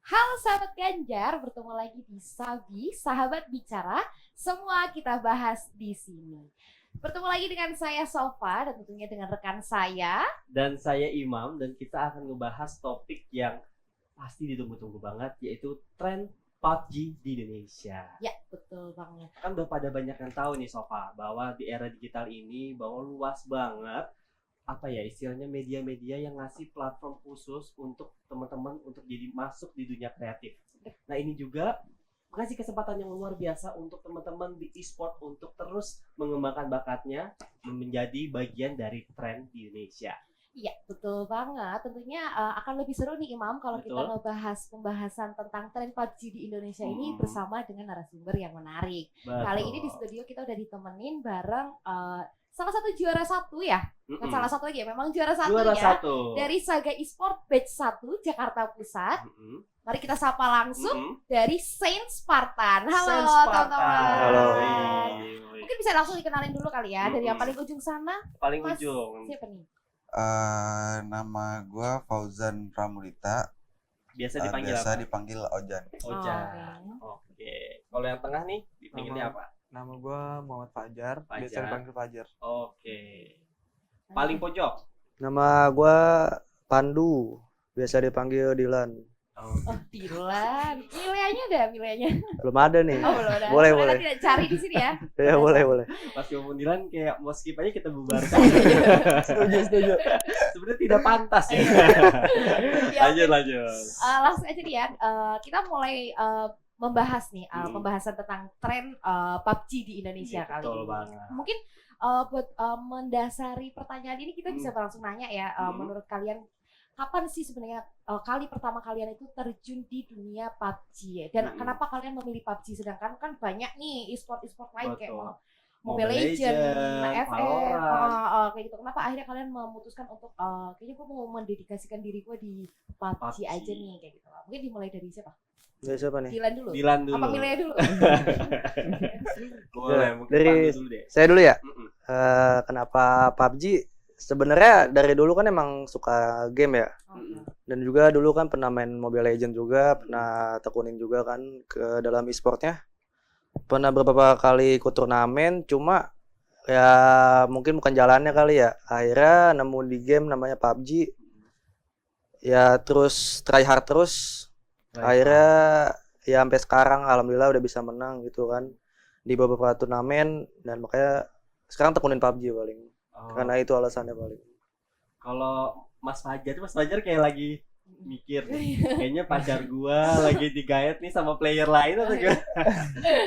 Halo sahabat Ganjar, bertemu lagi di Sabi, Sahabat Bicara. Semua kita bahas di sini. Bertemu lagi dengan saya Sofa dan tentunya dengan rekan saya. Dan saya Imam, dan kita akan ngebahas topik yang pasti ditunggu-tunggu banget, yaitu tren PUBG di Indonesia. Ya, betul banget. Kan udah pada banyak yang tahu nih Sofa, bahwa di era digital ini bahwa luas banget apa ya istilahnya media-media yang ngasih platform khusus untuk teman-teman untuk jadi masuk di dunia kreatif. Nah ini juga mengasih kesempatan yang luar biasa untuk teman-teman di e-sport untuk terus mengembangkan bakatnya menjadi bagian dari tren di Indonesia. Iya, betul banget. Tentunya akan lebih seru nih Imam kalau kita Betul. ngebahas pembahasan tentang tren PUBG di Indonesia ini Hmm. bersama dengan narasumber yang menarik. Kali ini di studio kita udah ditemenin bareng salah satu juara satu ya. Bukan salah satu lagi ya, memang juara satu Juara ya. satu. Dari Saga Esport Batch 1 Jakarta Pusat. Mari kita sapa langsung dari Saint Spartan. Halo Saint Spartan. teman-teman. Halo. Mungkin bisa langsung dikenalin dulu kali ya dari yang paling ujung sana. Paling Mas, ujung. siapa nih? Nama gue Fauzan Pramudita. Biasa dipanggil Biasa apa? dipanggil Ojan. Ojan. Oke. Kalau yang tengah nih dipanggilnya apa? Nama gue Muhammad Fajar, biasa Fajar. dipanggil Fajar. Oke. Paling pojok. Nama gua Pandu, biasa dipanggil Dilan. Oh, Dilan. Milenya ada milenya. Belum ada nih. Oh, belum ada. Boleh, Boleh boleh. nanti cari di sini ya. Ya boleh. Pas ngomong Dilan kayak mau skip aja kita bubarkan. Setuju. Sebenarnya tidak pantas ya. Ya, lanjut. langsung aja nih ya. Kita mulai membahas nih pembahasan tentang tren PUBG di Indonesia kali Betul ini. banget. Mungkin buat mendasari pertanyaan ini kita bisa langsung nanya ya. Menurut kalian kapan sih sebenarnya kali pertama kalian itu terjun di dunia PUBG ya? Dan kenapa kalian memilih PUBG sedangkan kan banyak nih e-sport lain kayak Betul. Mobile Legends, FF, Valorant. kayak gitu. Kenapa akhirnya kalian memutuskan untuk kayaknya gue mau mendedikasikan diri gue di PUBG aja nih kayak gitu. Mungkin dimulai dari siapa? Dari siapa nih? Dilan dulu. Dilan dulu. Apa milenya dulu? Boleh, mungkin Dari Pandu dulu deh. saya dulu ya. Mm-mm. Kenapa PUBG? Sebenarnya dari dulu kan emang suka game ya. Dan juga dulu kan pernah main Mobile Legends juga, pernah tekunin juga kan ke dalam e-sportnya. Pernah beberapa kali ikut turnamen, cuma ya mungkin bukan jalannya kali ya. Akhirnya nemu di game namanya PUBG. Ya terus try hard terus. Akhirnya ya sampai sekarang alhamdulillah udah bisa menang gitu kan di beberapa turnamen, dan makanya sekarang tekunin PUBG paling. Karena itu alasannya paling. Kalau Mas Fajar kayak lagi mikir kayaknya pacar gua lagi digaet nih sama player lain atau gimana?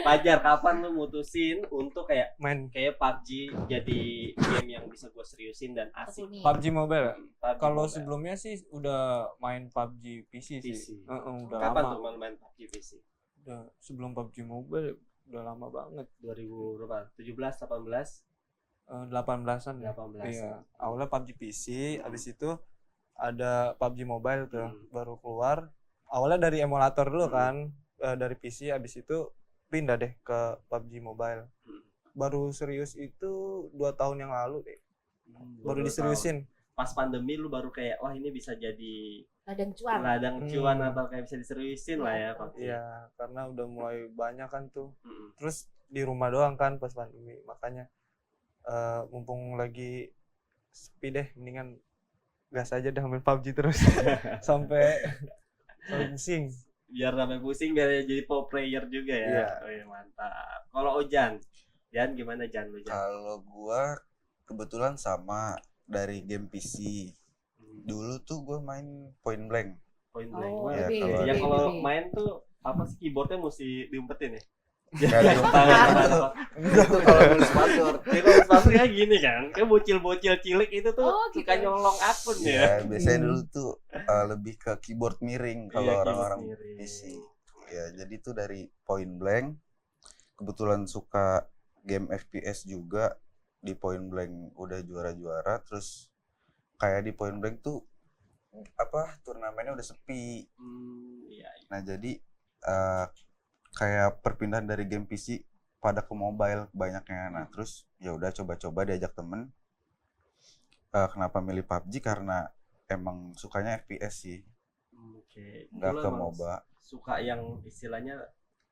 Fajar, kapan lu mutusin untuk kayak Main kayak PUBG jadi game yang bisa gua seriusin dan asik? Tekuni. PUBG Mobile ya? PUBG Kalau Mobile. sebelumnya sih udah main PUBG PC sih. PC. Udah Kapan lama. tuh main PUBG PC? Udah sebelum PUBG Mobile udah lama banget. 2000 berapa? 17, 18? 18-an ya. 18. Iya. Awalnya PUBG PC, habis itu ada PUBG Mobile tuh baru keluar. Awalnya dari emulator dulu kan, dari PC, habis itu pindah deh ke PUBG Mobile. Baru serius itu 2 tahun yang lalu deh. Baru diseriusin. Pas pandemi lu baru kayak wah ini bisa jadi Ladang cuan. ladang cuan atau kayak bisa diseriusin lah ya PUBG. Iya, karena udah mulai banyak kan tuh. Mm-mm. Terus di rumah doang kan pas pandemi, makanya mumpung lagi sepi deh, mendingan gas aja dah main PUBG terus sampai pusing. Biar sampai pusing, biar jadi pro player juga ya. Iya. Wih, mantap. Kalau Ojan gimana Jan lu Jan? Kalau gua kebetulan sama dari game PC. Dulu tuh gua main Point Blank. Point blank. Oh, Ya, lebih, kalau- lebih, Ya kalau lebih. main tuh apa sih keyboardnya mesti diumpetin ya? Gak ada itu kalau nulis password. Ya kalau password kayak gini kan, kayak bocil-bocil cilik itu tuh Oh, gitu. suka nyolong akun ya. Ya, biasanya dulu tuh lebih ke keyboard miring kalau Iya, orang-orang keyboard miring. PC. Ya, jadi tuh dari Point Blank. Kebetulan suka game FPS juga, di Point Blank udah juara-juara, terus kayak di Point Blank tuh turnamennya udah sepi. Iya. Nah, jadi kayak perpindahan dari game PC pada ke mobile banyaknya. Nah, terus ya udah coba-coba diajak temen. Kenapa milih PUBG? Karena emang sukanya FPS sih, Oke. nggak Dulu ke emang MOBA. suka yang istilahnya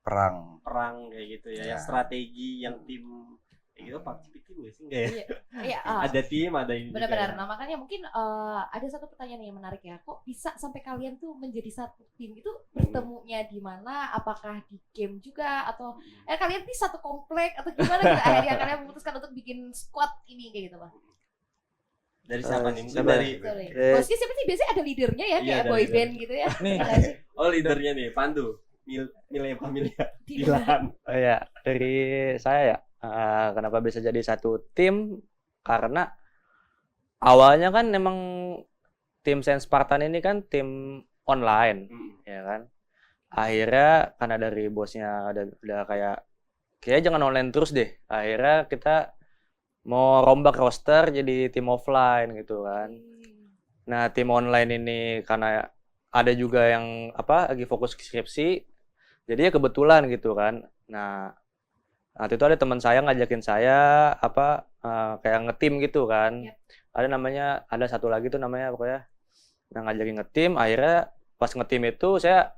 Perang. perang kayak gitu ya, yang Ya. strategi, yang tim kayak gitu. PUBG tim gak sih enggak ya? Iya, Ada tim, ada ini juga benar-benar. ya. Nah, makanya mungkin ada satu pertanyaan yang menarik ya. Kok bisa sampai kalian tuh menjadi satu tim? Itu bertemunya di mana? Apakah di game juga atau kalian di satu komplek atau gimana gitu? Akhirnya kalian memutuskan untuk bikin squad ini kayak gitu, Pak. Dari siapa nih? Mungkin siapa? dari Sorry. Eh, Bosnya siapa sih? Biasanya ada leadernya ya, Iya, kayak ada boy leader. band gitu ya. Nih. Iya nggak sih? oh leadernya nih Pandu, Milia Familia, Di- Dilan. Oh ya, dari saya ya, kenapa bisa jadi satu tim? Karena awalnya kan emang tim Saint Spartan ini kan tim online, ya kan. Akhirnya karena dari bosnya udah kayak jangan online terus deh. Akhirnya kita mau rombak roster jadi tim offline gitu kan. Nah, tim online ini karena ada juga yang lagi fokus skripsi, jadi ya kebetulan gitu kan. Nah, waktu itu ada teman saya ngajakin saya kayak ngetim gitu kan. Yap. Ada satu lagi tuh namanya pokoknya yang ngajakin ngetim. Akhirnya pas ngetim itu saya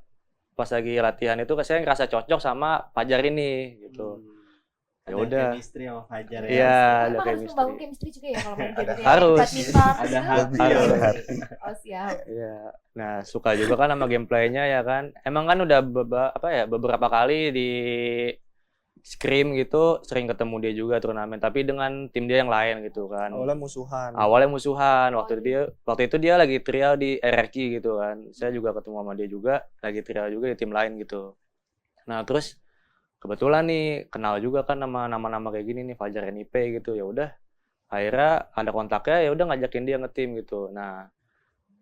pas lagi latihan itu saya ngerasa cocok sama Fajar ini gitu. Ya Ada udah. chemistry sama Fajar ya. Iya, ada Emang harus chemistry. membangun chemistry juga ya kalau main game gitu ya? Harus. Badminton, Ada gitu. hati. Harus. Oh, siap. Iya. Nah, suka juga kan sama gameplaynya ya kan. Emang kan udah beberapa kali di Scream gitu sering ketemu dia juga turnamen, tapi dengan tim dia yang lain gitu kan. Awalnya musuhan. Awalnya musuhan. Waktu itu dia lagi trial di RRQ gitu kan. Saya juga ketemu sama dia juga lagi trial juga di tim lain gitu. Nah, terus kebetulan nih kenal juga kan sama nama-nama kayak gini nih Fajar NIP gitu. Ya udah. Akhirnya ada kontaknya, ya udah ngajakin dia ngetim gitu. Nah,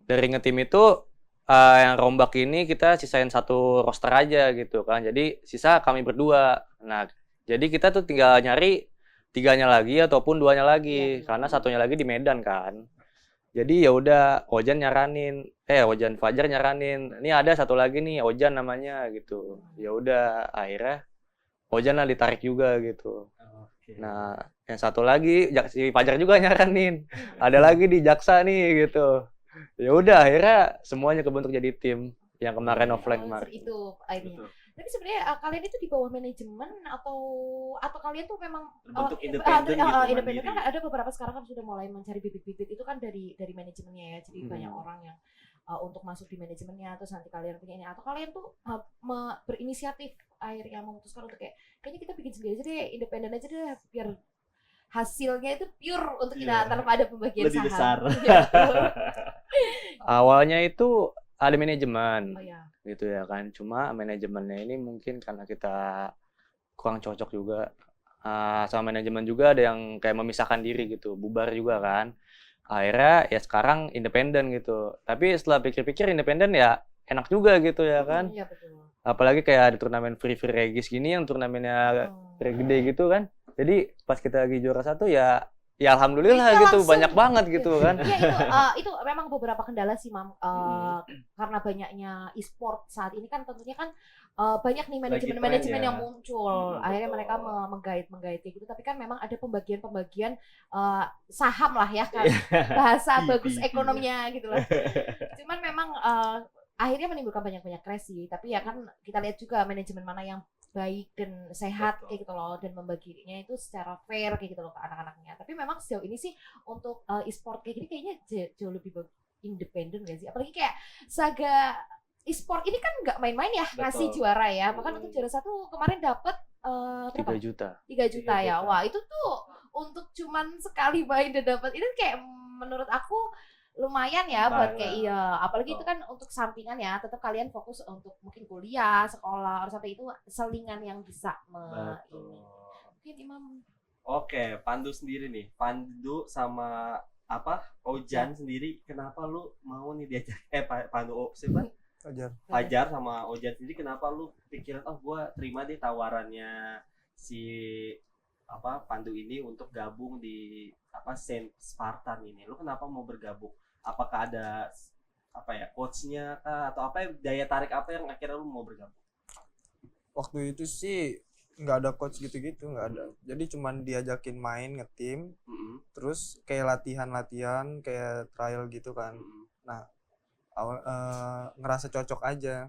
dari ngetim itu yang rombak ini kita sisain satu roster aja gitu kan. Jadi sisa kami berdua. Nah, jadi kita tuh tinggal nyari 3-nya lagi ataupun 2-nya lagi, karena satunya lagi di Medan kan. Jadi ya udah Ojan Fajar nyaranin. Ini ada satu lagi nih Ojan namanya gitu. Ya udah akhirnya Ojan lah ditarik juga gitu. Oke. Nah, yang satu lagi si Fajar juga nyaranin. Ada lagi di Jaksa nih gitu. Ya udah akhirnya semuanya kebentuk jadi tim yang kemarin offline kemarin. Itu akhirnya. Betul. Tapi sebenarnya kalian itu di bawah manajemen atau kalian tuh memang Bentuk independen gitu, independen kan mandiri. ada beberapa sekarang kan sudah mulai mencari bibit-bibit itu kan dari manajemennya ya. Jadi banyak orang yang untuk masuk di manajemennya terus nanti kalian punya ini atau kalian tuh berinisiatif akhirnya memutuskan untuk kayaknya kita bikin sendiri aja deh, independen aja deh biar hasilnya itu pure untuk kita Iya. tanpa ada pembagian Lebih saham. besar. Iya, betul. Awalnya itu ada manajemen Oh ya. gitu ya kan. Cuma manajemennya ini mungkin karena kita kurang cocok juga. Sama manajemen juga ada yang kayak memisahkan diri gitu, bubar juga kan. Akhirnya ya sekarang independen gitu. Tapi setelah pikir-pikir independen ya enak juga gitu ya kan. Iya betul. Apalagi kayak ada turnamen free regis gini yang turnamennya gede gitu kan. Jadi pas kita lagi juara satu ya alhamdulillah Iya, gitu, langsung. banyak banget gitu kan. Iya itu memang beberapa kendala sih Mam. Karena banyaknya e-sport saat ini kan tentunya kan banyak nih manajemen tren ya. yang muncul. Akhirnya Betul. mereka menggait kayak gitu. Tapi kan memang ada pembagian saham lah ya kan. Bahasa bagus Iya. ekonominya gitu lah. Cuman memang akhirnya menimbulkan banyak crash sih. Tapi ya kan kita lihat juga manajemen mana yang baik dan sehat Betul. kayak gitu loh, dan membaginya itu secara fair kayak gitu loh ke anak-anaknya. Tapi memang sejauh ini sih untuk e-sport kayak gini kayaknya jauh lebih independen gak sih? Apalagi kayak Saga e-sport ini kan nggak main-main ya ngasih Betul. juara ya. Bahkan untuk juara satu kemarin dapat 3 juta. 3 juta ya. 3 juta. Wah, itu tuh untuk cuman sekali main dan dapat itu kayak menurut aku lumayan ya buat Banget. kayak iya, apalagi Betul. itu kan untuk sampingan ya, tetap kalian fokus untuk mungkin kuliah, sekolah, atau sampai itu selingan yang bisa Betul. mungkin Imam. Oke, Pandu sendiri nih. Pandu sama Ojan sendiri, kenapa lu mau nih diajak Pandu siapa? Fajar. Fajar sama Ojan sendiri, kenapa lu pikiran gua terima deh tawarannya si Pandu ini untuk gabung di Saint Spartan ini. Lu kenapa mau bergabung? Apakah ada coachnya kah atau daya tarik apa yang akhirnya lu mau bergabung? Waktu itu sih nggak ada coach gitu-gitu, nggak ada. Jadi cuman diajakin main ngetim, terus kayak latihan kayak trial gitu kan. Nah, ngerasa cocok aja.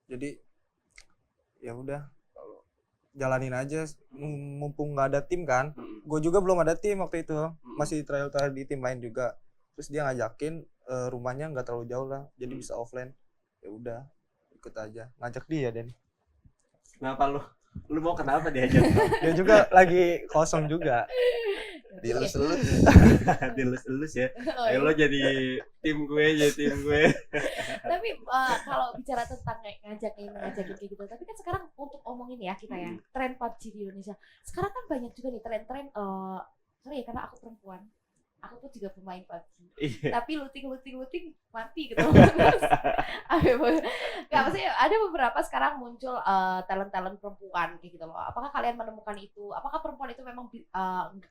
Jadi ya udah jalanin aja, mumpung nggak ada tim kan. Gue juga belum ada tim waktu itu, masih trial di tim lain juga. Terus dia ngajakin, rumahnya nggak terlalu jauh lah, jadi bisa offline. Ya udah ikut aja, ngajak dia Den. Kenapa lu mau kenapa diajak? Dia juga lagi kosong juga. Dilus-lus. Dilus-elus ya. Oh, Ayo lo jadi tim gue. Tapi kalau bicara tentang kayak ngajakin kayak gitu, tapi kan sekarang untuk omongin ya kita ya, tren PUBG di Indonesia. Sekarang kan banyak juga nih tren-tren sorry ya karena aku perempuan. Aku tuh juga pemain PUBG. Iya. Tapi looting mati gitu. Gak, maksudnya ada beberapa sekarang muncul talent perempuan kayak gitu loh. Apakah kalian menemukan itu? Apakah perempuan itu memang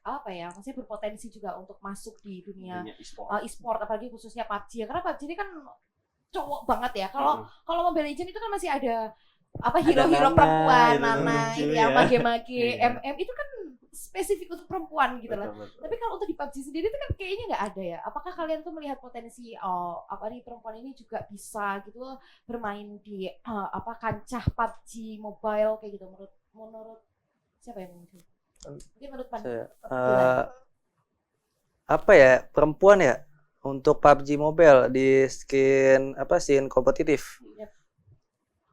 apa ya? Maksudnya berpotensi juga untuk masuk di dunia e-sport, apalagi khususnya PUBG ya. Karena PUBG ini kan cowok banget ya. Kalau Mobile Legends itu kan masih ada apa hero-hero perempuan, Nana, lucu yang ya. mage-mage, Iya. MM itu kan spesifik untuk perempuan gitu lah. Betul. Tapi kalau untuk di PUBG sendiri itu kan kayaknya nggak ada ya. Apakah kalian tuh melihat potensi apa nih perempuan ini juga bisa gitu loh bermain di apa kancah PUBG mobile kayak gitu menurut siapa yang mungkin? Mungkin menurut Saya, apa ya, perempuan ya untuk PUBG Mobile di scene kompetitif. Yep.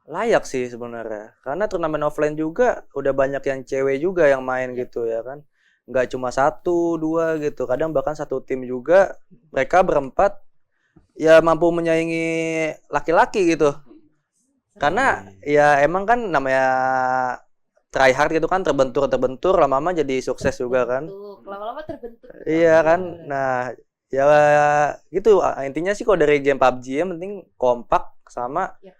Layak sih sebenarnya. Karena turnamen offline juga udah banyak yang cewek juga yang main gitu ya kan. Nggak cuma 1, 2 gitu. Kadang bahkan satu tim juga mereka berempat ya mampu menyaingi laki-laki gitu. Karena ya emang kan namanya try hard gitu kan, terbentur lama-lama jadi sukses juga kan. Lama-lama terbentuk. Iya kan. Nah, ya gitu intinya sih kalau dari game PUBG yang penting kompak sama Yep.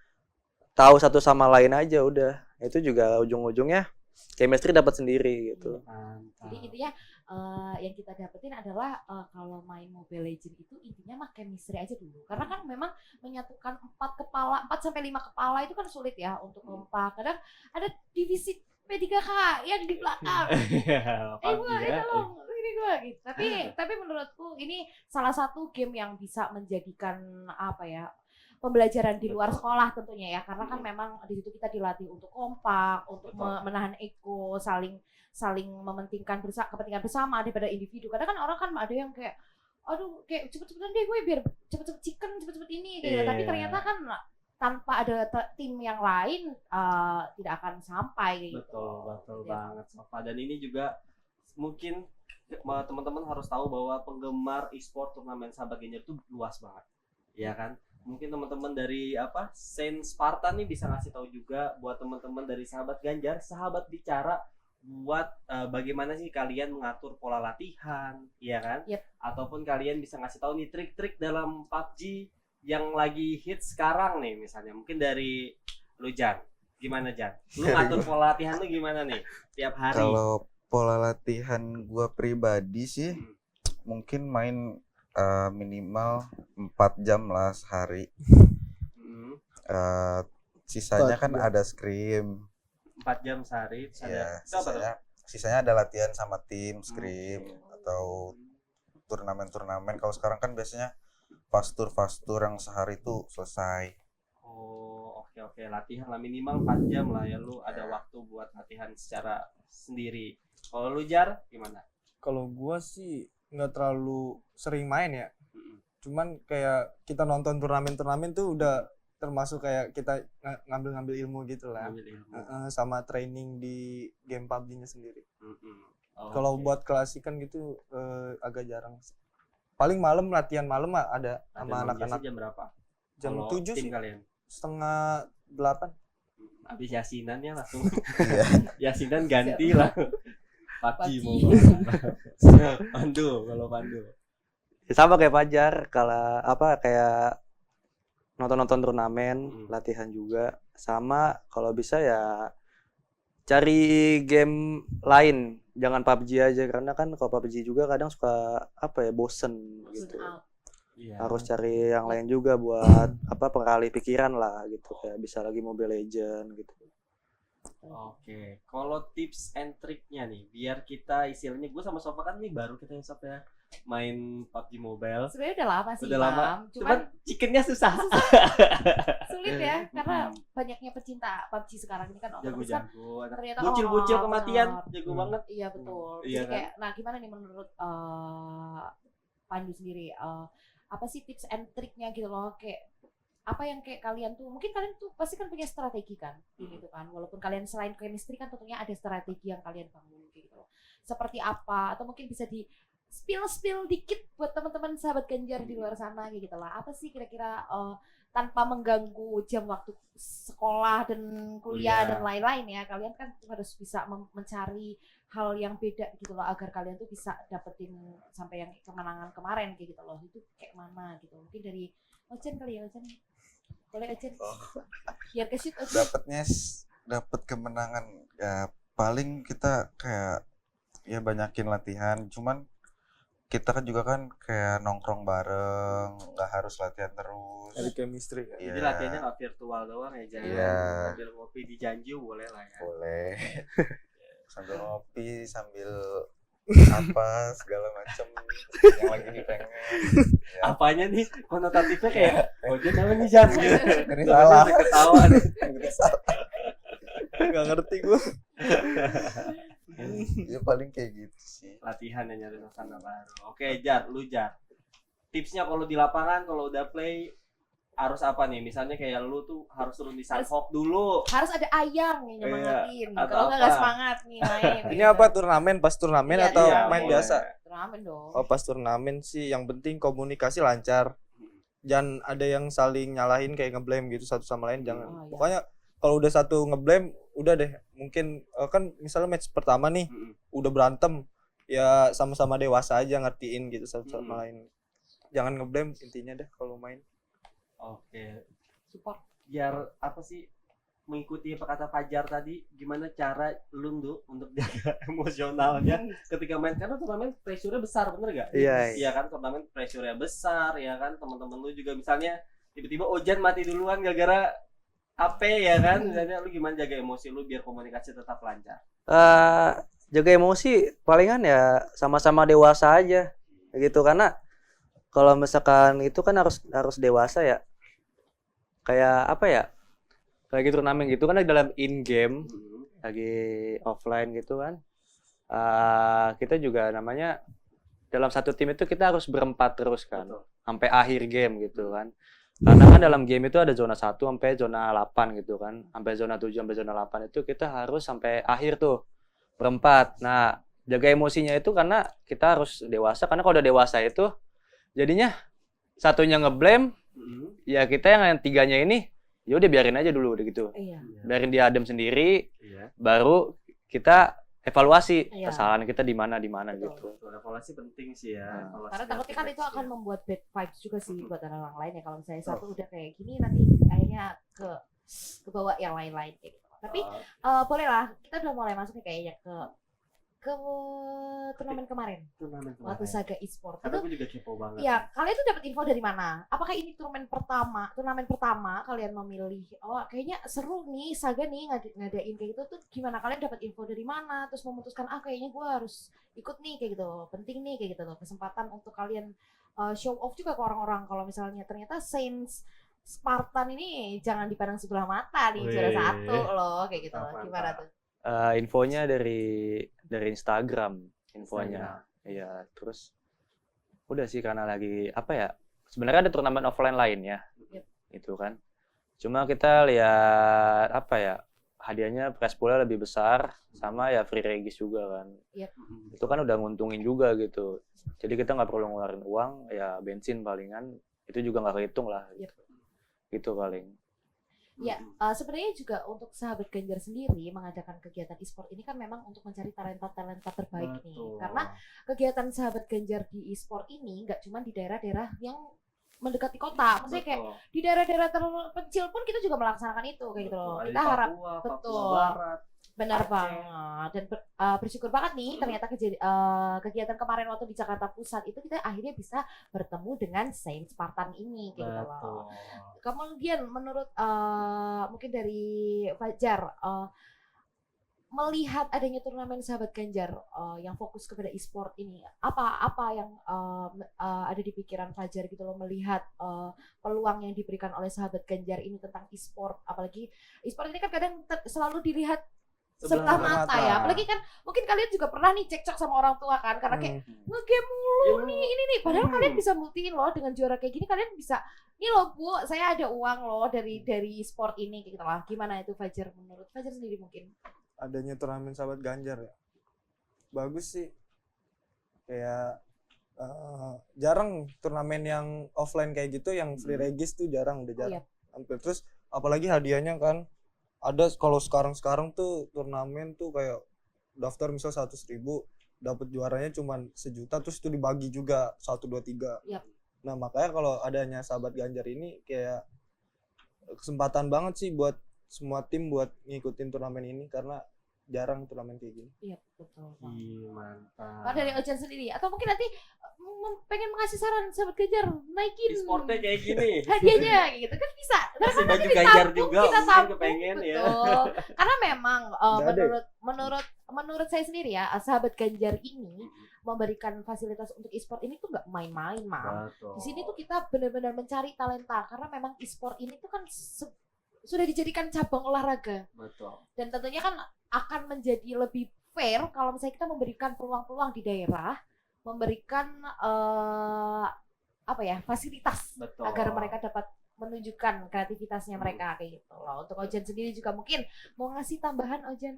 tahu satu sama lain aja udah. Itu juga ujung-ujungnya chemistry dapat sendiri gitu. Jadi intinya yang kita dapetin adalah kalau main Mobile Legends itu intinya mah chemistry aja dulu. Karena kan memang menyatukan 4 sampai 5 kepala itu kan sulit ya untuk kompak. Kadang ada divisi P3K yang di belakang. Tolong ini gua gitu. Tapi menurutku ini salah satu game yang bisa menjadikan apa ya? Pembelajaran di luar sekolah tentunya ya, karena kan memang di situ kita dilatih untuk kompak, untuk menahan ego, saling mementingkan kepentingan bersama daripada individu. Kadang kan orang kan ada yang kayak, aduh kayak cepet-cepetan deh gue biar cepet-cepet chicken, cepet-cepet ini, gitu. Tapi ternyata kan tanpa ada tim yang lain tidak akan sampai gitu. Betul banget Sofa. Dan ini juga mungkin teman-teman harus tahu bahwa penggemar e-sport turnamen Sahabat Ganjar itu luas banget, ya kan? Mungkin teman-teman dari Saint Spartan nih bisa ngasih tahu juga buat teman-teman dari Sahabat Ganjar, sahabat bicara buat bagaimana sih kalian mengatur pola latihan, ya kan? Yep. Ataupun kalian bisa ngasih tahu nih trik-trik dalam PUBG yang lagi hit sekarang nih, misalnya mungkin dari lu Jan. Gimana Jan? Lu ngatur pola latihan lu gimana nih tiap hari? Kalau pola latihan gua pribadi sih mungkin main minimal 4 jam lah sehari. Sisanya kan ada scrim. 4 jam sehari. Ya, sisanya ada latihan sama tim, scrim atau turnamen. Kalau sekarang kan biasanya fast tour yang sehari itu selesai. Oh, oke. Latihan lah minimal 4 jam lah ya, lu ada waktu buat latihan secara sendiri. Kalau lu Jar gimana? Kalau gua sih nggak terlalu sering main ya. Cuman kayak kita nonton turnamen tuh udah termasuk kayak kita ngambil ilmu gitu lah. Sama training di game PUBG-nya sendiri. Kalau buat klasikan gitu agak jarang. Paling malam latihan malam ada sama anak-anak. Jam berapa? Jam 7 sih. Kalian? 7:30. Habis yasinannya langsung. Yasinan ganti lah. PUBG mau Pandu. Sama kayak Fajar, kalau kayak nonton turnamen, latihan juga. Sama kalau bisa ya cari game lain, jangan PUBG aja karena kan kalau PUBG juga kadang suka bosen gitu. Harus cari yang lain juga buat pengalih pikiran lah gitu, kayak bisa lagi Mobile Legends gitu. Oke, kalau tips and triknya nih, biar kita istilahnya gue sama Sofa kan nih baru kita ya Sof ya. main PUBG Mobile. Sebenarnya udah lama sih, Udah lama. Bang. Cuman chickennya susah. Sulit ya, karena banyaknya pecinta PUBG sekarang ini kan otomatis kan Jago-jago. ternyata Bocil-bocil benar. kematian, jago banget. Iya betul. Iya Jadi kan? kayak, nah gimana nih menurut Pandu sendiri? Apa sih tips and triknya gitu loh? Kayak apa yang kayak kalian tuh, mungkin kalian tuh pasti kan punya strategi kan, gitu kan. Walaupun kalian selain chemistry kan tentunya ada strategi yang kalian bangun gitu loh. Seperti apa? Atau mungkin bisa di spill dikit buat teman-teman sahabat Ganjar di luar sana kayak gitu lah. Apa sih kira-kira tanpa mengganggu jam waktu sekolah dan kuliah Iya. dan lain-lain ya, kalian kan harus bisa mencari hal yang beda gitu loh agar kalian tuh bisa dapetin sampai yang kemenangan kemarin kayak gitu loh. Itu kayak mana gitu. Mungkin dari Ochen kali ya, Ochen. Boleh Ochen? Biar ke shoot Ochen. Dapat kemenangan ya paling kita kayak ya banyakin latihan, cuman kita kan juga kan kayak nongkrong bareng, nggak harus latihan terus. Dari chemistry kan. Jadi latihannya nggak virtual doang ya, jangan Iya. sambil ngopi di Janju boleh lah ya. Boleh. Sambil ngopi, sambil apa segala macem yang lagi dipengen. Ya. Apanya nih konotatifnya kayak oh dia namanya nih Jan. Ini salah. Ketawa nih. Ini salah. Nggak ngerti gue. Ya paling kayak gitu sih. Latihan yang nyari suasana baru. Oke, Jar, lu Jar. Tipsnya kalau di lapangan kalau udah play harus apa nih? Misalnya kayak lu tuh harus turun di Sunhawk dulu. Harus ada ayang yang nyemangatin. Iya, atau Kalau nggak apa? semangat nih main. Ini apa turnamen? Pas turnamen Iya, atau iya, main boleh. biasa? Turnamen dong. Oh pas turnamen sih yang penting komunikasi lancar. Jangan ada yang saling nyalahin kayak ngeblame gitu satu sama lain. Jangan. Oh, iya. Pokoknya kalau udah satu ngeblame udah deh. Mungkin kan misalnya match pertama nih udah berantem ya sama-sama dewasa aja ngertiin gitu satu sama lain. Jangan ngeblame intinya deh kalau main. Oke. Support. Biar apa sih mengikuti apa kata Fajar tadi, gimana cara lu Ndu, untuk jaga emosionalnya ketika main, karena turnamen pressure-nya besar, bener gak? Iya. Iya kan, turnamen pressure-nya besar, ya kan, teman-teman lu juga misalnya tiba-tiba Ojan mati duluan gara-gara AP ya kan, misalnya lu gimana jaga emosi lu biar komunikasi tetap lancar? Jaga emosi palingan ya sama-sama dewasa aja gitu, karena kalau misalkan itu kan harus dewasa ya, kayak apa ya, kayak gitu turnamen gitu kan dalam in game lagi offline gitu kan, kita juga namanya dalam satu tim itu kita harus berempat terus kan sampai akhir game gitu kan, karena kan dalam game itu ada zona 1 sampai zona 8 gitu kan, sampai zona 7 sampai zona 8 itu kita harus sampai akhir tuh berempat. Nah, jaga emosinya itu karena kita harus dewasa, karena kalau udah dewasa itu jadinya satunya ngeblame, ya kita yang tiganya ini ya udah biarin aja dulu udah gitu. Iya. Biarin dia adem sendiri, Iya. baru kita evaluasi Iya. kesalahan kita di mana Betul. gitu. Betul, evaluasi penting sih ya. Nah. Evaluasi Karena takutnya kan itu refleksi akan ya. membuat bad vibes juga sih buat orang lain ya, kalau misalnya Betul. satu udah kayak gini nanti akhirnya ke bawah yang lain-lain kayak gitu. Tapi boleh lah, kita udah mulai masuk nih kayaknya ke turnamen kemarin turnamen waktu kemarin. Saga Esport Karena itu. gue juga kepo banget. Iya, kalian tuh dapat info dari mana? Apakah ini turnamen pertama kalian memilih? Oh, kayaknya seru nih Saga nih ngadain kayak gitu tuh, gimana kalian dapat info dari mana? Terus memutuskan kayaknya gue harus ikut nih kayak gitu. Penting nih kayak gitu loh. Kesempatan untuk kalian show off juga ke orang-orang kalau misalnya ternyata Saints Spartan ini jangan dipandang sebelah mata nih, juara Wih. 1 loh kayak gitu. Mantap, Gimana mantap. tuh? Infonya dari Instagram infonya. Iya, terus udah sih karena lagi apa ya? Sebenarnya ada turnamen offline lain ya. Yep. Itu kan. Cuma kita lihat apa ya? Hadiahnya prize pool-nya lebih besar sama ya free regis juga kan. Itu kan udah nguntungin juga gitu. Jadi kita nggak perlu ngeluarin uang, ya bensin palingan itu juga nggak kehitung lah. Yep. Gitu paling. Ya, sebenarnya juga untuk sahabat Ganjar sendiri mengadakan kegiatan e-sport ini kan memang untuk mencari talenta-talenta terbaik nih. Betul. Karena kegiatan sahabat Ganjar di e-sport ini nggak cuma di daerah-daerah yang mendekati kota. Maksudnya kayak Betul. di daerah-daerah terpencil pun kita juga melaksanakan itu kayak gitu loh. Ada di Kita harap Papua, betul. Papua Barat. benar Aceh. banget, dan bersyukur banget nih ternyata kegiatan kemarin waktu di Jakarta Pusat itu kita akhirnya bisa bertemu dengan Saints Spartan ini kayak gitu loh. Betul. Kemudian menurut mungkin dari Fajar, melihat adanya turnamen Sahabat Ganjar yang fokus kepada e-sport ini, apa yang ada di pikiran Fajar gitu loh, melihat peluang yang diberikan oleh Sahabat Ganjar ini tentang e-sport, apalagi e-sport ini kan kadang selalu dilihat sebelah mata ya, apalagi kan mungkin kalian juga pernah nih cekcok sama orang tua kan, karena kayak ngegame mulu nih ini nih, padahal kalian bisa buktiin loh dengan juara kayak gini, kalian bisa ini loh Bu, saya ada uang loh dari sport ini gitu lah. Gimana itu Fajar, menurut Fajar sendiri mungkin? Adanya turnamen Sahabat Ganjar ya, bagus sih. Kayak jarang turnamen yang offline kayak gitu, yang free regis tuh jarang, udah jarang. Hampir. Terus apalagi hadiahnya kan ada, kalau sekarang tuh turnamen tuh kayak daftar misal 100.000, dapat juaranya cuma 1 juta, terus itu dibagi juga 1, 2, 3. Nah makanya kalau adanya Sahabat Ganjar ini kayak kesempatan banget sih buat semua tim buat ngikutin turnamen ini, karena jarang turnamen kayak gini. Iya betul. Mantap. Kalau dari Ojan sendiri, atau mungkin nanti pengen mengasih saran Sahabat Ganjar naikin E-sportnya kayak gini. hadiahnya gitu kan bisa. Kasih Karena baju nanti Ganjar ditabung, juga, kita mungkin tabung, kepengen ya. betul. Karena memang Nggak ada. menurut saya sendiri ya, Sahabat Ganjar ini memberikan fasilitas untuk e-sport ini tuh nggak main-main, Mam. Di sini tuh kita benar-benar mencari talenta, karena memang e-sport ini tuh kan sudah dijadikan cabang olahraga. Betul. Dan tentunya kan akan menjadi lebih fair kalau misalnya kita memberikan peluang-peluang di daerah, memberikan fasilitas. Betul. Agar mereka dapat menunjukkan kreativitasnya mereka kayak gitu loh. Untuk Ojan sendiri juga mungkin mau ngasih tambahan, Ojan.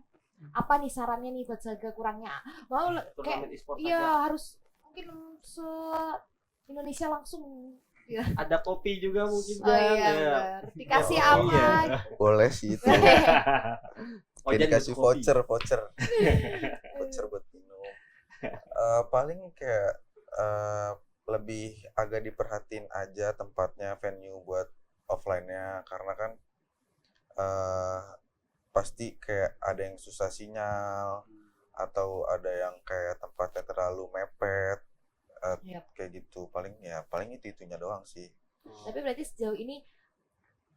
Apa nih sarannya nih buat jaga kurangnya? Mau kayak Turnamen e-sport iya aja. harus mungkin Indonesia langsung ya. Ada kopi juga mungkin Oh iya, ya. benar. Dikasih Oh, apa? iya. Boleh sih itu. Oh, Kayak jadi dikasih kopi. voucher buat minum. Paling kayak lebih agak diperhatiin aja tempatnya, venue buat offline-nya, karena kan pasti kayak ada yang susah sinyal atau ada yang kayak tempatnya terlalu mepet, kayak gitu. Paling itunya doang sih. Tapi berarti sejauh ini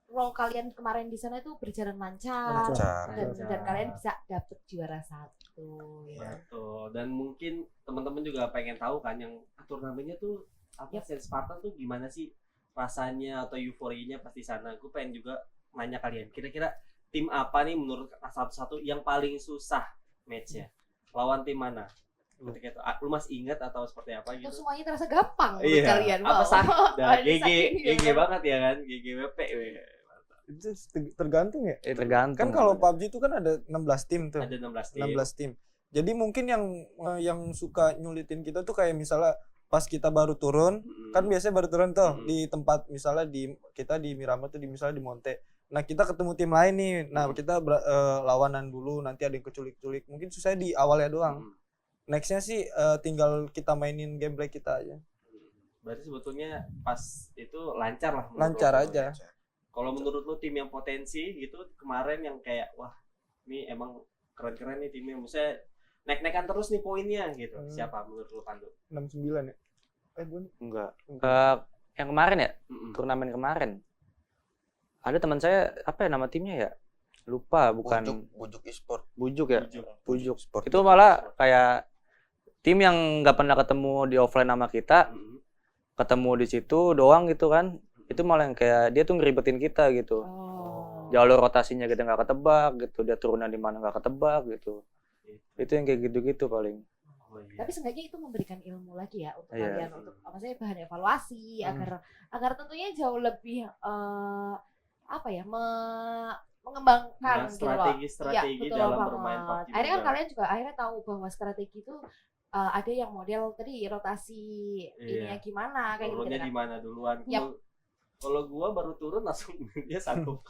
role kalian kemarin di sana itu berjalan lancar. Lancar. Dan kalian bisa dapet juara 1 ya. Betul. Dan mungkin teman-teman juga pengen tahu kan yang turnamennya tuh apa sih Spartan tuh gimana sih rasanya atau euforianya pas di sana. Gue pengen juga nanya kalian, kira-kira tim apa nih menurut satu-satu yang paling susah matchnya? Lawan tim mana? Ketika itu lu masih ingat atau seperti apa gitu? Itu semuanya terasa gampang menurut kalian. Apa sah? Ini GG banget ya kan? GGWP. Itu tergantung ya. Tergantung. Kan kalau PUBG itu kan ada 16 tim tuh. Ada 16 tim. 16 tim. Jadi mungkin yang suka nyulitin kita tuh kayak misalnya pas kita baru turun, kan biasanya baru turun tuh di tempat, misalnya kita di Miramar tuh misalnya di Monte. Nah, kita ketemu tim lain nih. Nah, kita lawanan dulu, nanti ada yang keculik-culik. Mungkin susah di awalnya doang. Nextnya sih tinggal kita mainin gameplay kita aja. Berarti sebetulnya pas itu lancar lah. Lancar aja. Kalau menurut lu tim yang potensi gitu kemarin yang kayak wah ini emang keren-keren nih timnya, misalnya naik-naikan terus nih poinnya gitu. Siapa menurut lu, Pandu? 69 ya? Gue enggak. Yang kemarin ya? Turnamen kemarin. Ada teman saya, apa ya nama timnya ya? Lupa, bukan Bujuk e-sport. Bujuk ya? Bujuk. Sport. Itu malah kayak tim yang nggak pernah ketemu di offline sama kita, ketemu di situ doang gitu kan. Itu malah yang kayak dia tuh ngeribetin kita gitu. Jalur rotasinya kita nggak ketebak gitu, dia turunnya di mana nggak ketebak gitu. Itu yang kayak gitu-gitu paling. Tapi seenggaknya itu memberikan ilmu lagi ya untuk kalian, untuk maksudnya bahan evaluasi agar tentunya jauh lebih mengembangkan strategi dalam bermain PUBG. Akhirnya kan kalian juga akhirnya tahu bahwa strategi itu ada yang model tadi rotasi ininya gimana kayak gitu kan. Di mana duluan. Kalau gua baru turun langsung dia satu.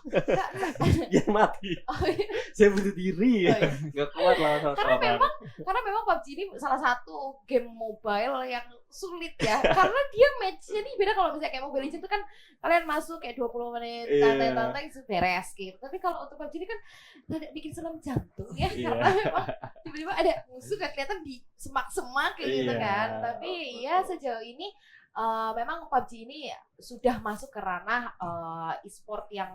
Dia mati. Saya bunuh diri. Enggak kuat lah karena memang PUBG ini salah satu game mobile yang sulit ya. Karena dia match-nya nih beda. Kalau misalnya kayak Mobile Legends itu kan kalian masuk kayak 20 menit santai-santai itu beres gitu. Tapi kalau untuk PUBG ini kan bikin selam jantung ya. Karena memang tiba-tiba ada musuh gak kelihatan di semak-semak kayak gitu kan. Tapi ya sejauh ini memang PUBG ini sudah masuk ke ranah e-sport yang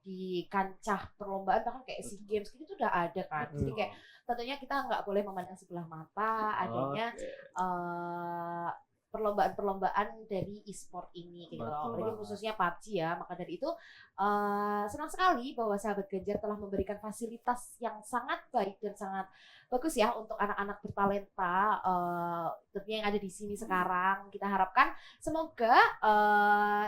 di kancah perlombaan, bahkan kayak SEA Games gitu udah ada kan. Jadi kayak tentunya kita nggak boleh memandang sebelah mata adanya eh, perlombaan-perlombaan dari e-sport ini gitu loh. Betul Apalagi banget. khususnya PUBG ya. Maka dari itu senang sekali bahwa sahabat Ganjar telah memberikan fasilitas yang sangat baik dan sangat bagus ya untuk anak-anak bertalenta tentunya yang ada di sini sekarang. Kita harapkan semoga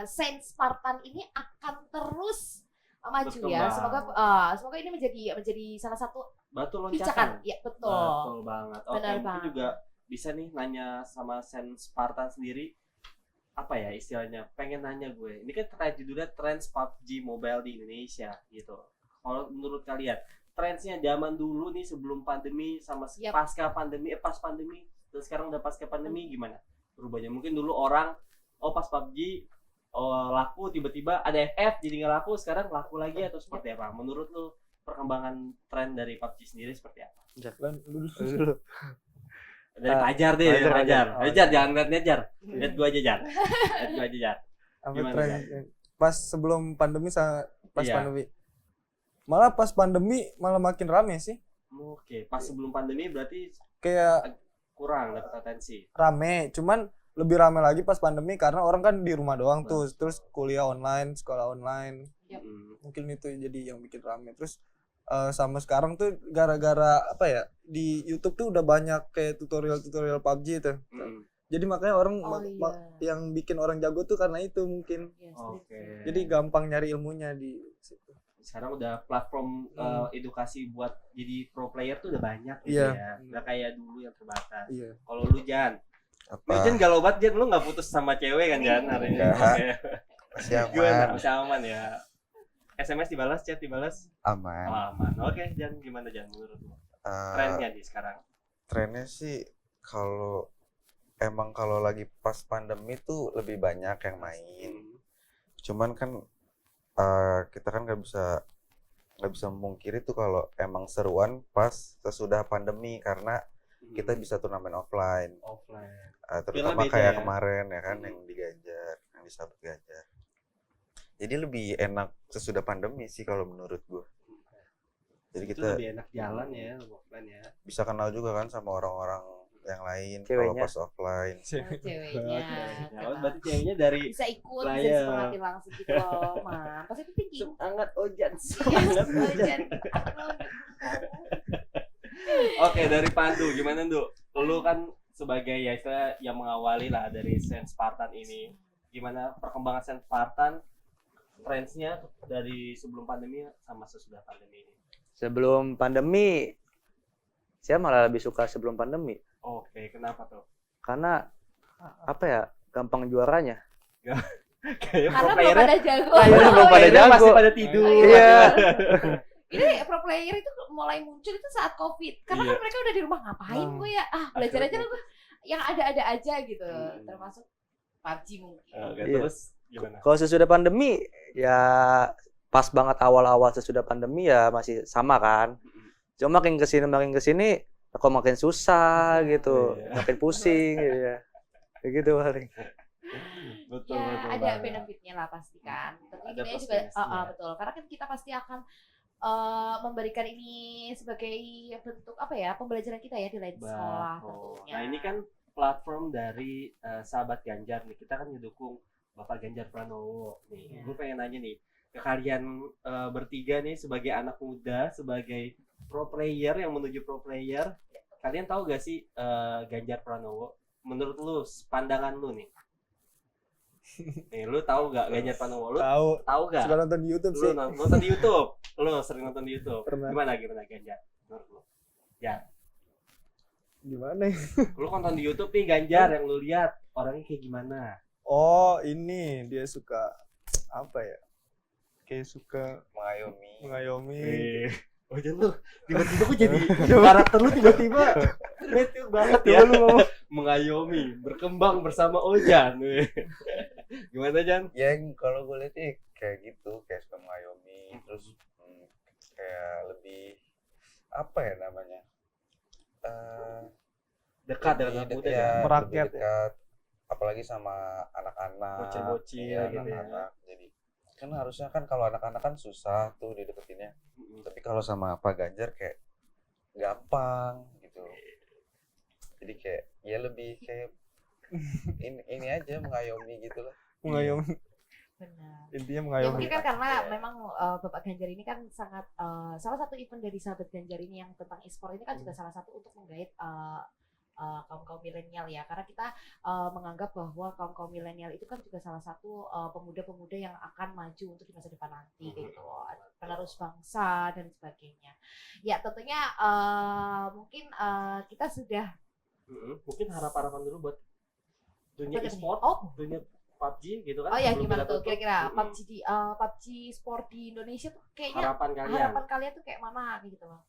Saint Spartan ini akan terus maju ya. Semoga semoga ini menjadi salah satu Batu pijakan. loncatan. Ya, betul. Betul banget. Oke, Benar mungkin banget. juga bisa nih nanya sama Sen Spartan sendiri, apa ya istilahnya, pengen nanya gue, ini kan judulnya Trends PUBG Mobile di Indonesia gitu. Kalau menurut kalian trendsnya zaman dulu nih sebelum pandemi sama Yap. pasca pandemi, pas pandemi dan sekarang udah pasca pandemi gimana berubahnya? Mungkin dulu orang pas PUBG laku, tiba-tiba ada FF jadi nggak laku, sekarang laku lagi atau seperti apa? Menurut lu perkembangan tren dari PUBG sendiri seperti apa? Dulu. Dari Fajar deh, dari Fajar, Fajar. Fajar. Fajar, jangan lihat Jar. Lihat gua aja, Jar. Lihat gua aja, Jar. Apa Gimana, tren Jar? pas sebelum pandemi sama pas Iya. pandemi. Malah pas pandemi malah makin rame sih. Oke, pas sebelum pandemi berarti Kayak kurang dapat atensi. rame, cuman lebih rame lagi pas pandemi karena orang kan di rumah doang tuh, terus kuliah online, sekolah online. Yap. Mungkin itu jadi yang bikin rame. Terus sama sekarang tuh gara-gara apa ya, di YouTube tuh udah banyak kayak tutorial PUBG itu. Jadi makanya orang Oh, iya. yang bikin orang jago tuh karena itu mungkin. Yes, Oke. Jadi gampang nyari ilmunya di situ. Sekarang udah platform edukasi buat jadi pro player tuh udah banyak gitu Iya. ya. Nggak kayak dulu yang terbatas. Iya. Kalau lu Jan, Apa? Jan galau banget Jan, lu nggak putus sama cewek kan Jan hari ini? Enggak. Oke. Masih Gimana? aman. Masih aman ya. SMS dibalas, chat dibalas, Aman. aman. Oke, Jan gimana Jan menurut lu? Eh, Trennya di sekarang. trennya sih kalau lagi pas pandemi tuh lebih banyak yang main. Cuman kan kita kan nggak bisa memungkiri tuh kalau emang seruan pas sesudah pandemi karena kita bisa turnamen offline. offline. Terutama beda kayak ya? kemarin ya kan yang di Ganjar, yang di Sahabat Ganjar. Jadi lebih enak sesudah pandemi sih kalau menurut gue. Jadi Itu kita lebih enak jalan ya, offline ya. bisa kenal juga kan sama orang-orang yang lain kalau Ceweknya. pas offline. Ceweknya. Oh, berarti ceweknya dari Bisa ikut, bisa Layar. disemangati langsung gitu loh, Man. Pasti itu tinggi. Semangat Ojan. Iya, Semangat Ojan. Ojan. Oke, dari Pandu gimana, Ndu? Lu kan sebagai ya istilah yang mengawali lah dari Saint Spartan ini. Gimana perkembangan Saint Spartan trendsnya dari sebelum pandemi sama sesudah pandemi ini? Sebelum pandemi, saya malah lebih suka sebelum pandemi. Oke, kenapa tuh? Karena apa ya, gampang juaranya. Kayak Karena pro belum player-nya- pada jago. Playernya belum pada playernya jago. masih pada tidur. Iya. Ini pro player itu mulai muncul itu saat COVID. Karena Iya. kan mereka udah di rumah, ngapain gue ya? Belajar aja lah gue. Yang ada-ada aja gitu. Termasuk PUBG mungkin. Oke, Iya. terus gimana? Kalau sesudah pandemi, ya pas banget awal-awal sesudah pandemi ya masih sama kan. Cuma makin kesini kok makin susah gitu, Iya. makin pusing gitu ya. Kayak gitu paling. Betul, Ya betul ada banget. benefitnya lah pasti kan. Tentunya Ada kita plus juga minusnya. betul. Karena kan kita pasti akan memberikan ini sebagai bentuk apa ya, pembelajaran kita ya di lain sekolah Betul. tentunya. Nah, ini kan platform dari Sahabat Ganjar nih. Kita kan ngedukung Bapak Ganjar Pranowo nih. Iya. Gue pengen nanya nih ke kalian bertiga nih sebagai anak muda, sebagai pro player yang menuju pro player. Kalian tahu gak sih Ganjar Pranowo? Menurut lu, pandangan lu nih. Nih, lu tahu gak Ganjar Pranowo? Lu tahu gak? Suka nonton di YouTube Lu sih. nonton di YouTube. Lu sering nonton di YouTube. Pernah. Gimana Ganjar? Menurut lu? Ya. Gimana ya? Lu nonton di YouTube nih Ganjar yang lu lihat orangnya kayak gimana? Oh, ini dia suka apa ya? Kayak suka mengayomi. Oh jangan lu tiba-tiba kok jadi karakter lu tiba-tiba mature banget ya. Coba lu ngomong. Mengayomi, berkembang bersama Ojan. Gimana Jan? Ya kalau gue lihat sih kayak gitu, kayak suka mengayomi, terus kayak lebih apa ya namanya? Dekat dengan anak muda ya. Merakyat lebih dekat. apalagi sama anak-anak, Bocil-bocil iya, gitu ya. anak-anak. Jadi kan harusnya kan kalau anak-anak kan susah tuh dideketinnya. Mm-mm. Tapi kalau sama Pak Ganjar kayak gampang gitu. Jadi kayak ya lebih kayak ini aja mengayomi gitu lah. Mengayomi, Benar. intinya Ya mengayomi. mungkin kan karena Iya. memang Bapak Ganjar ini kan sangat salah satu event dari sahabat Ganjar ini yang tentang e-sport ini kan juga salah satu untuk menggait kaum milenial ya, karena kita menganggap bahwa kaum milenial itu kan juga salah satu pemuda-pemuda yang akan maju untuk di masa depan nanti kayak gitu loh, penerus bangsa dan sebagainya. Ya tentunya mungkin kita sudah Mungkin harapan dulu buat dunia Apa tadi? e-sport, Oh. dunia PUBG gitu kan. Oh ya, sebelum gimana kita tuh tutup. kira-kira Mm-mm. PUBG sport di Indonesia tuh kayaknya Harapan kalian. harapan kalian tuh kayak mana gitu loh.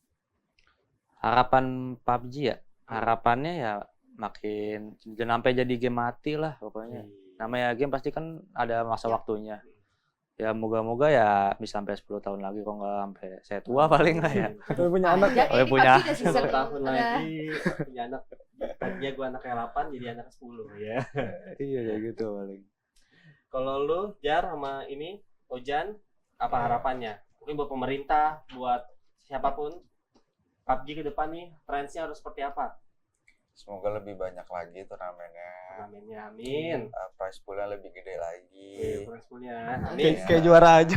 Harapan PUBG ya, harapannya ya makin jangan sampai jadi game mati lah pokoknya. Namanya game pasti kan ada masa Ya. waktunya. Ya moga-moga ya bisa sampai 10 tahun lagi, kok nggak sampai saya tua paling lah ya. Tapi punya anak ya. Oh, ya, punya. 10 tahun lagi punya anak. Tadinya gua anaknya 8 jadi anak 10 ya. Iya kayak gitu paling. Kalau lu Jar sama ini Ojan, apa harapannya? Mungkin buat pemerintah, buat siapapun PUBG ke depan nih trendsnya harus seperti apa? Semoga lebih banyak lagi turnamennya. Turnamennya, amin. Prize poolnya lebih gede lagi. Prize-poolnya, Kayak, amin. kayak juara aja.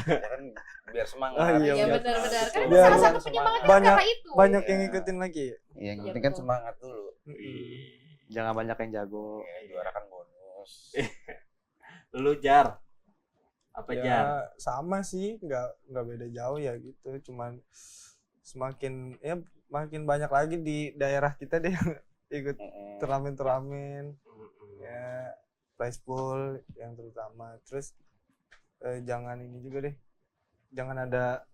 Ya kan biar semangat. Oh, iya, Iya biar- benar-benar. Kan biar salah satu semangat. penyemangatnya Banyak- karena itu. Banyak yang Iya. ngikutin lagi. Yang Iya, penting kan betul. semangat dulu. Jangan banyak yang jago. Ya, juara kan bonus. Lu Jar, apa Ya Jar? sama sih, nggak beda jauh ya gitu. Cuman semakin ya makin banyak lagi di daerah kita deh yang ikut Mm-mm. turnamen ya, prize pool yang terutama. Terus jangan ini juga deh, jangan ada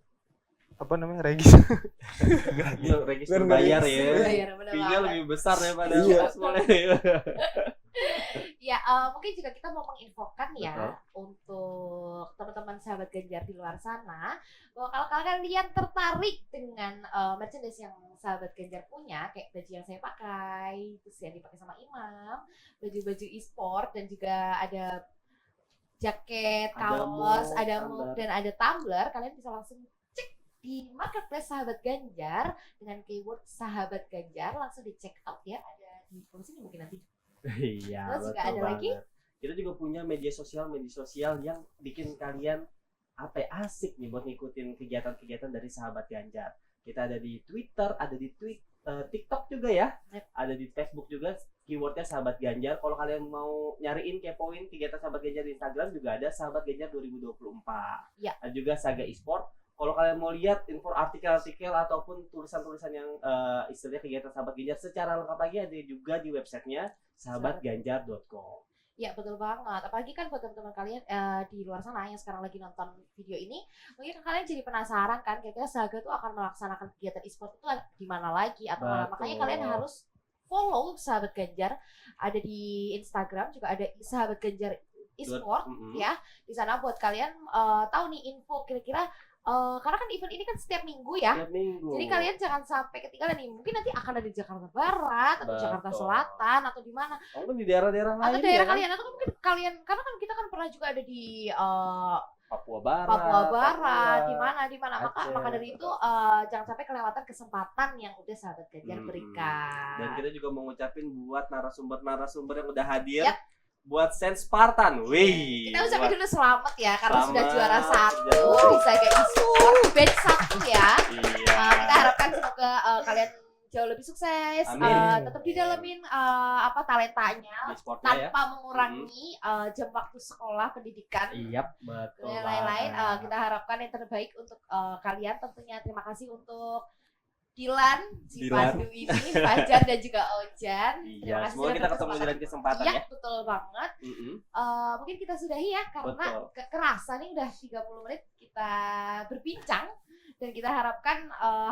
apa namanya regis. Yuk, register Biar nggak bayar regis. ya. Bayar, bener Fee-nya banget. lebih besar daripada Iya. prize-poolnya. Ya, mungkin juga kita mau menginfokan ya Betul. untuk teman-teman sahabat Ganjar di luar sana bahwa kalau kalian tertarik dengan merchandise yang sahabat Ganjar punya, kayak baju yang saya pakai, terus yang dipakai sama Imam, baju-baju e-sport dan juga ada jaket, Ada kaos, mug, ada tumbler. mug dan ada tumbler, kalian bisa langsung cek di marketplace sahabat Ganjar dengan keyword sahabat Ganjar, langsung di check out ya, ada di sini mungkin nanti. Iya, Terus juga betul ada banget. lagi? Kita juga punya media sosial yang bikin kalian apa ya, asik nih buat ngikutin kegiatan-kegiatan dari sahabat Ganjar. Kita ada di Twitter, ada di TikTok juga ya, ada di Facebook juga. Keywordnya sahabat Ganjar. Kalau kalian mau nyariin kepoin kegiatan sahabat Ganjar di Instagram juga ada sahabat Ganjar 2024. Ya. Ada juga Saga Esport. Kalau kalian mau lihat info artikel-artikel ataupun tulisan-tulisan yang istilahnya kegiatan sahabat Ganjar secara lengkap lagi ada juga di websitenya sahabatganjar.com. Ya betul banget, apalagi kan buat teman-teman kalian di luar sana yang sekarang lagi nonton video ini, mungkin kalian jadi penasaran kan, kira-kira Saga tuh akan melaksanakan kegiatan e-sport itu di mana lagi atau mana. Betul. Makanya kalian harus follow sahabat Ganjar, ada di Instagram juga ada sahabat Ganjar e-sport ya, di sana buat kalian tahu nih info kira-kira karena kan event ini kan setiap minggu ya. Setiap minggu. Jadi kalian jangan sampai ketinggalan nih. Mungkin nanti akan ada di Jakarta Barat atau Betul. Jakarta Selatan atau di mana. Atau di daerah-daerah lain Atau daerah ya kan? kalian atau mungkin kalian karena kan kita kan pernah juga ada di Papua Barat. Papua Barat, Papua, di mana maka Aceh. dari itu jangan sampai kelewatan kesempatan yang udah sahabat Ganjar berikan. Dan kita juga mau ngucapin buat narasumber yang udah hadir. Yap. Buat Sense Spartan. Wih. Kita ucapin dulu selamat ya karena sudah Selamat. juara 1 Sudah. di Saga e-sport batch 1 ya. Iya. Kita harapkan semoga kalian jauh lebih sukses, Amin. tetap didalemin talentanya Di sportnya ya. tanpa mengurangi jam waktu sekolah pendidikan Iya, betul. dan lain-lain. banget. Kita harapkan yang terbaik untuk kalian tentunya. Terima kasih untuk Dilan, si Dilan. Pandu ini, Fajar dan juga Ojan. Terima Iya, kasih semoga sudah kita ketemu di berkesempatan. lain kesempatan Iya, ya. betul banget. Mm-mm. Mungkin kita sudahi ya karena Betul. kerasa nih udah 30 menit kita berbincang dan kita harapkan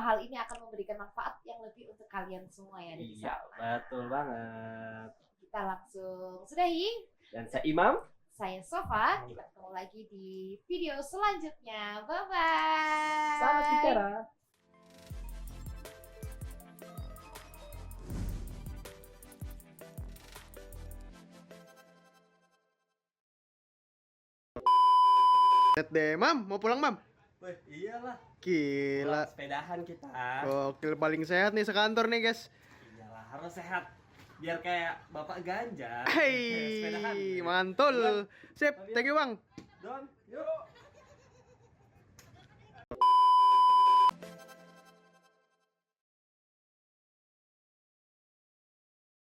hal ini akan memberikan manfaat yang lebih untuk kalian semua ya di Iya, sana. betul banget. Kita langsung sudahi. Dan saya Imam. Saya Sofa. Kita ketemu lagi di video selanjutnya. Bye bye. Selamat bicara. Lihat deh, Mam, mau pulang, Mam? Wih, iyalah. Gila. Pulang sepedahan kita. Gokil, paling sehat nih sekantor nih, guys. Iyalah, harus sehat. Biar kayak Bapak Ganjar. Hei, Sepedahan. mantul. Sip, thank you, Bang. Don, yuk.